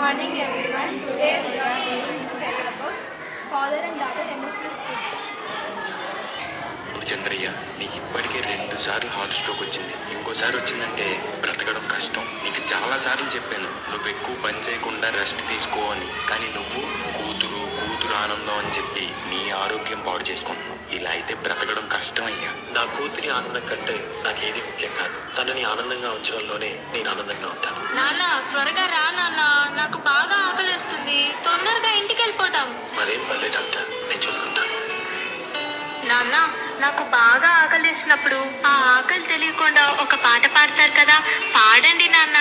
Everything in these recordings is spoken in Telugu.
morning everyone. Today we are going to tell about father and daughter emotional state. ఇప్పుడు చంద్రయ్య నీకు ఇప్పటికే 2 సార్లు హార్ట్ స్ట్రోక్ వచ్చింది. ఇంకోసారి వచ్చిందంటే బ్రతకడం కష్టం. నీకు చాలా సార్లు చెప్పాను నువ్వు ఎక్కువ పని చేయకుండా రెస్ట్ తీసుకో అని. కానీ నువ్వు కూతురు ఆనందం అని చెప్పి నీ ఆరోగ్యం పాడు చేసుకుంటున్నావు. ఇలా అయితే బ్రతకడం కష్టం అయ్యా. నా కూతురి ఆనందం కంటే నాకేది ముఖ్యం కాదు. తనని ఆనందంగా ఉంచడంలోనే నేను ఆనందంగా ఉంటాను. నాన్న త్వరగా రా నాన్న, నాకు బాగా ఆకలిస్తుంది. తొందరగా ఇంటికి వెళ్ళిపోతాం. మరేం పర్లేదు డాక్టర్, నేను చూసుకుంటాను. నాన్న నాకు బాగా ఆకలిస్తున్నప్పుడు ఆ ఆకలి తెలియకుండా ఒక పాట పాడతారు కదా, పాడండి నాన్న.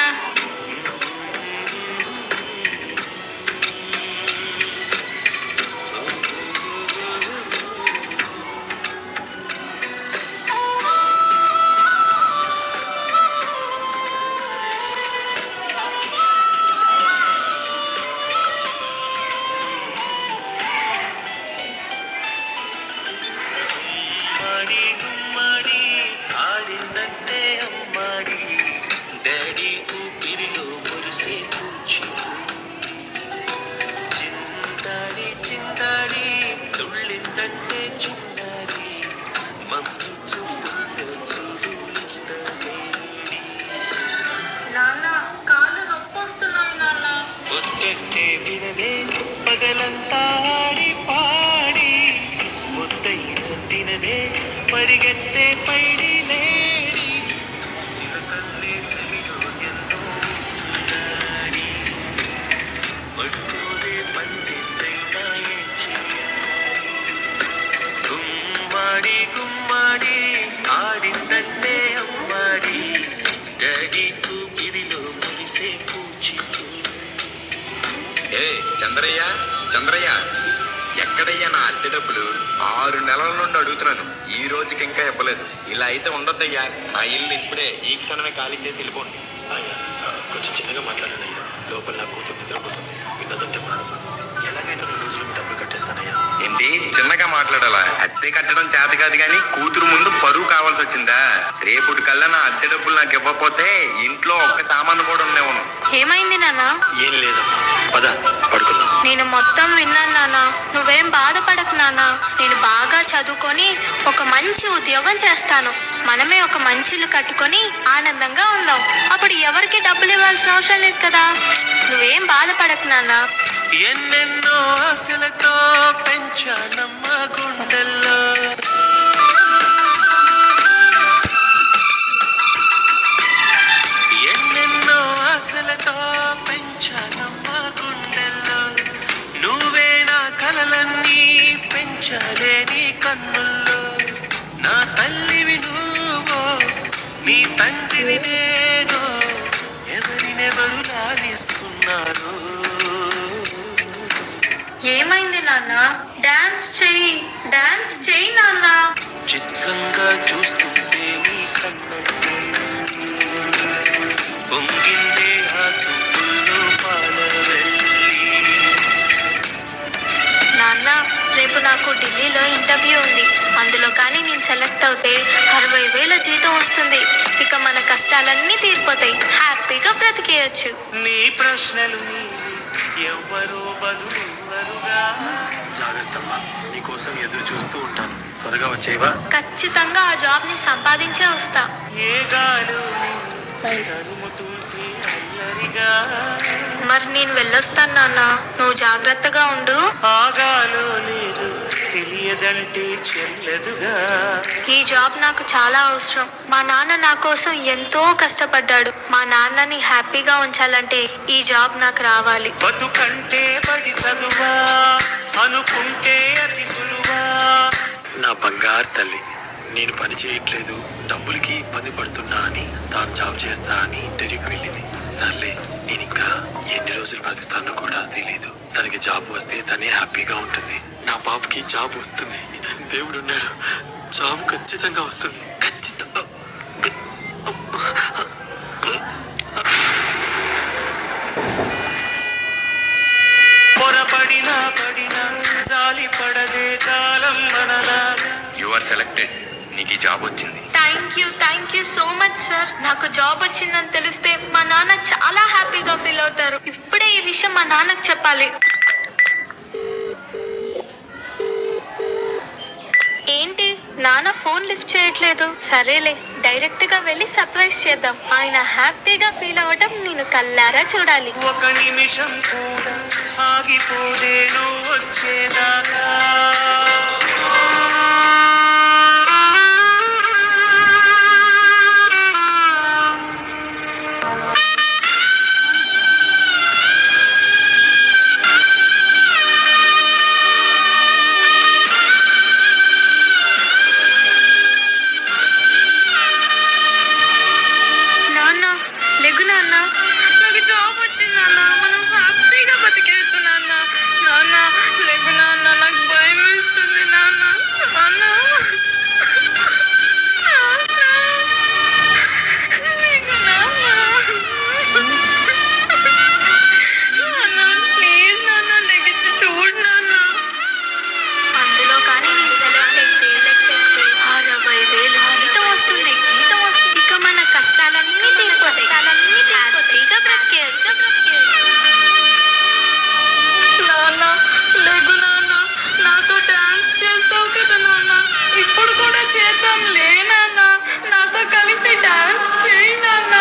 నాన్న కాళ్ళు నొప్పి వస్తున్నాయి నాన్న. పగలంతా ఆడి పాడి ముద్దైన తినదే పరిగెత్తే పైడి లేడి చిలకల్లే చెవిలో ఎన్నో సుడాడి పట్టుకోదే పన్నెండైనా ఏం చేయాలి. గుమ్మాడి గుమ్మాడి ఆడిందంటే అమ్మాడి డాడీ కూపిరిలో మురిసే కూచిపూడి. చంద్రయ్య ఎక్కడయ్యా నా అద్దె డబ్బులు? 6 నెలల నుండి అడుగుతున్నాను, ఈ రోజుకి ఇంకా ఇవ్వలేదు. ఇలా అయితే ఉండొద్దయ్యా. నా ఇల్లు ఇప్పుడే ఈ క్షణమే ఖాళీ చేసి వెళ్ళిపోండి. అయ్యా కొంచెం చిన్నగా మాట్లాడండి అయ్యా. లోపల నా కూతురు నిద్రపోతుంది. విన్నదంటే బాధపడుతుంది. ఎలాగైతే 2 రోజులు డబ్బులు కట్టేస్తానయ్యా. ఏంటి చిన్నగా మాట్లాడాలా? అద్దె కట్టడం చేత కాదు కానీ కూతురు ముందు పరువు కావాల్సి వచ్చిందా? రేపుటి కల్లా నా అద్దె డబ్బులు నాకు ఇవ్వకపోతే ఇంట్లో ఒక్క సామాను కూడా ఉండేవను. ఏమైంది నాన్న? ఏం లేదమ్మా, పద పడుకుందాం. నేను మొత్తం విన్నాను నాన్న, నువ్వేం బాధపడకు నాన్న. నేను బాగా చదువుకొని ఒక మంచి ఉద్యోగం చేస్తాను. మనమే ఒక మంచి ఇల్లు కట్టుకొని ఆనందంగా ఉందాం. అప్పుడు ఎవరికి డబ్బులు ఇవ్వాల్సిన అవసరం లేదు కదా. నువ్వేం బాధపడకు నాన్న. ఎన్నెన్నో ఆశలతో పెంచానమ్మ గుండెల్లో, ఎన్నెన్నో ఆశలతో పెంచానమ్మ గుండెల్లో, నువ్వే నా కలలన్నీ పెంచాలే నీ కన్నుల్లో. నా తల్లివి నువ్వో నీ తండ్రివి నేను, ఎవరినెవరు లాలిస్తున్నారు. ఏమైంది నాన్న? డాన్స్ చెయ్యి నాన్న. చిత్రంగా చూస్తుంటే నీ కన్నంటే పొంగిందే ఆ చూపుల్లో పాలవెల్లి. నాన్న రేపు నాకు ఢిల్లీలో ఇంటర్వ్యూ ఉంది. అందులో కానీ నేను సెలెక్ట్ అవుతే 60,000 జీతం వస్తుంది. ఇక మన కష్టాలన్నీ తీరిపోతాయి. హ్యాపీగా బ్రతికేయచ్చు. నీ ప్రశ్నలు ఎవ్వరో బదులెవ్వరుగా. జాగ్రత్తమ్మా, నీకోసం ఎదురు చూస్తూ ఉంటాను. త్వరగా వచ్చేవా? ఖచ్చితంగా ఆ జాబ్ ని సంపాదించే వస్తా. ఏ గాలు నిన్ను తరుముతుంటే అల్లరిగా. మరి నేను వెళ్ళొస్తాను నాన్న, నువ్వు జాగ్రత్తగా ఉండు. ఆగాలో లేదు తెలియదంటే చెల్లదుగా. ఈ జాబ్ నాకు చాలా అవసరం. మా నాన్న నా కోసం ఎంతో కష్టపడ్డాడు. మా నాన్నని హ్యాపీగా ఉంచాలంటే ఈ జాబ్ నాకు రావాలి. బతుకంటే బడి చదువా అనుకుంటే అతి సులువా. నా బంగారు తల్లి, నేను పని చేయట్లేదు, డబ్బులకి ఇబ్బంది పడుతున్నా అని తాను జాబ్ చేస్తా అని ఇంటర్వ్యూకి వెళ్ళింది. సర్లే, నేను ఇంకా ఎన్ని రోజులు బ్రతుకుతానో కూడా తెలీదు. తనకి జాబ్ వస్తే తనే హ్యాపీగా ఉంటుంది. నా పాపకి జాబ్ వస్తుంది. దేవుడు ఉన్నాడు, జాబ్ ఖచ్చితంగా వస్తుంది. పొరపడినా జాలి పడదే కాలం మనలాగా. You are selected. నీకు ఈ జాబ్ వచ్చింది. Thank you so much sir. నాకు జాబ్ వచ్చిందని తెలిస్తే మా నాన్న చాలా హ్యాపీగా ఫీల్ అవుతారు. ఇప్పుడే ఈ విషయం మా నాన్నకు చెప్పాలి. ఏంటి నాన్న ఫోన్ లిఫ్ట్ చేయట్లేదు? సరేలే, డైరెక్ట్ గా వెళ్ళి సర్ప్రైజ్ చేద్దాం. ఆయన హ్యాపీగా ఫీల్ అవ్వడం నేను కల్లారా చూడాలి. ఒక నిమిషం కూడా ఆగిపోదే నువ్వు వచ్చేదాకా. నాన్న లెగు నాన్న, నాకు జాబ్ వచ్చింది నాన్న, మనం హ్యాపీగా బతికేయచ్చు నాన్న. నాన్న లెగు నాన్న, నాకు భయం వేస్తుంది నాన్న. నాన్న లెగు నాన్న. నాన్న ప్లీజ్ నాన్న లెగిసి చూడు నాన్న. అందులో కానీ నేను సెలెక్ట్ అయితే 60,000 జీతం వస్తుంది. ఇక మన కష్టాలన్నీ తీరిపోతాయి. హ్యాపీగా బ్రతికేయచ్చు. నాన్న లెగు నాన్న, నాతో డాన్స్ చేస్తావు కదా నాన్న, ఇప్పుడు కూడా చేద్దాం లే నాన్న, నాతో కలిసి డాన్స్ చేయి నాన్న.